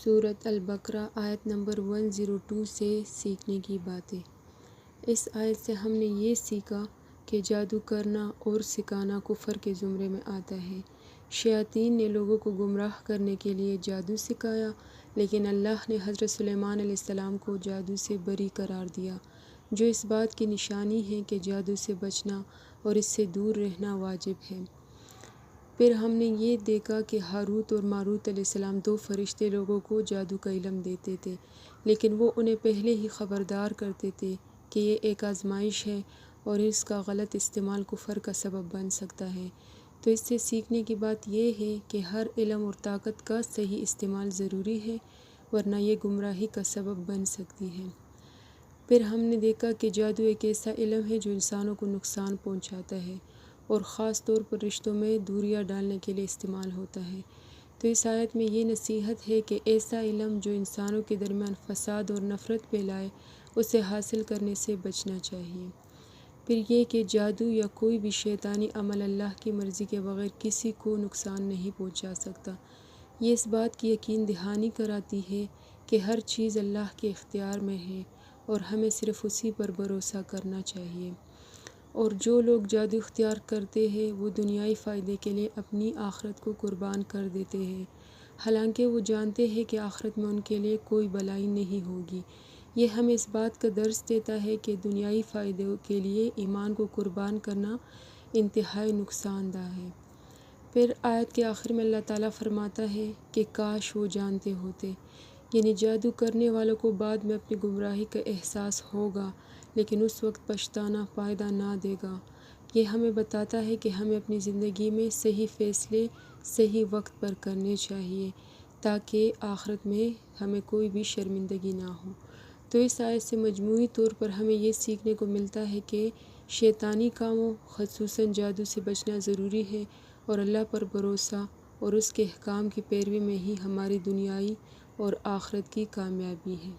سورۃ البقرہ آیت نمبر 102 سے سیکھنے کی باتیں۔ اس آیت سے ہم نے یہ سیکھا کہ جادو کرنا اور سکھانا کفر کے زمرے میں آتا ہے۔ شیاطین نے لوگوں کو گمراہ کرنے کے لیے جادو سکھایا، لیکن اللہ نے حضرت سلیمان علیہ السلام کو جادو سے بری قرار دیا، جو اس بات کی نشانی ہے کہ جادو سے بچنا اور اس سے دور رہنا واجب ہے۔ پھر ہم نے یہ دیکھا کہ ہاروت اور ماروت علیہ السلام دو فرشتے لوگوں کو جادو کا علم دیتے تھے، لیکن وہ انہیں پہلے ہی خبردار کرتے تھے کہ یہ ایک آزمائش ہے اور اس کا غلط استعمال کفر کا سبب بن سکتا ہے۔ تو اس سے سیکھنے کی بات یہ ہے کہ ہر علم اور طاقت کا صحیح استعمال ضروری ہے، ورنہ یہ گمراہی کا سبب بن سکتی ہے۔ پھر ہم نے دیکھا کہ جادو ایک ایسا علم ہے جو انسانوں کو نقصان پہنچاتا ہے اور خاص طور پر رشتوں میں دوریاں ڈالنے کے لیے استعمال ہوتا ہے۔ تو اس آیت میں یہ نصیحت ہے کہ ایسا علم جو انسانوں کے درمیان فساد اور نفرت پھیلائے، اسے حاصل کرنے سے بچنا چاہیے۔ پھر یہ کہ جادو یا کوئی بھی شیطانی عمل اللہ کی مرضی کے بغیر کسی کو نقصان نہیں پہنچا سکتا۔ یہ اس بات کی یقین دہانی کراتی ہے کہ ہر چیز اللہ کے اختیار میں ہے اور ہمیں صرف اسی پر بھروسہ کرنا چاہیے۔ اور جو لوگ جادو اختیار کرتے ہیں وہ دنیائی فائدے کے لیے اپنی آخرت کو قربان کر دیتے ہیں، حالانکہ وہ جانتے ہیں کہ آخرت میں ان کے لیے کوئی بھلائی نہیں ہوگی۔ یہ ہمیں اس بات کا درس دیتا ہے کہ دنیائی فائدے کے لیے ایمان کو قربان کرنا انتہائی نقصان دہ ہے۔ پھر آیت کے آخر میں اللہ تعالیٰ فرماتا ہے کہ کاش وہ جانتے ہوتے، یعنی جادو کرنے والوں کو بعد میں اپنی گمراہی کا احساس ہوگا، لیکن اس وقت پچھتانا فائدہ نہ دے گا۔ یہ ہمیں بتاتا ہے کہ ہمیں اپنی زندگی میں صحیح فیصلے صحیح وقت پر کرنے چاہیے، تاکہ آخرت میں ہمیں کوئی بھی شرمندگی نہ ہو۔ تو اس آیت سے مجموعی طور پر ہمیں یہ سیکھنے کو ملتا ہے کہ شیطانی کاموں خصوصاً جادو سے بچنا ضروری ہے، اور اللہ پر بھروسہ اور اس کے احکام کی پیروی میں ہی ہماری دنیائی اور آخرت کی کامیابی ہے۔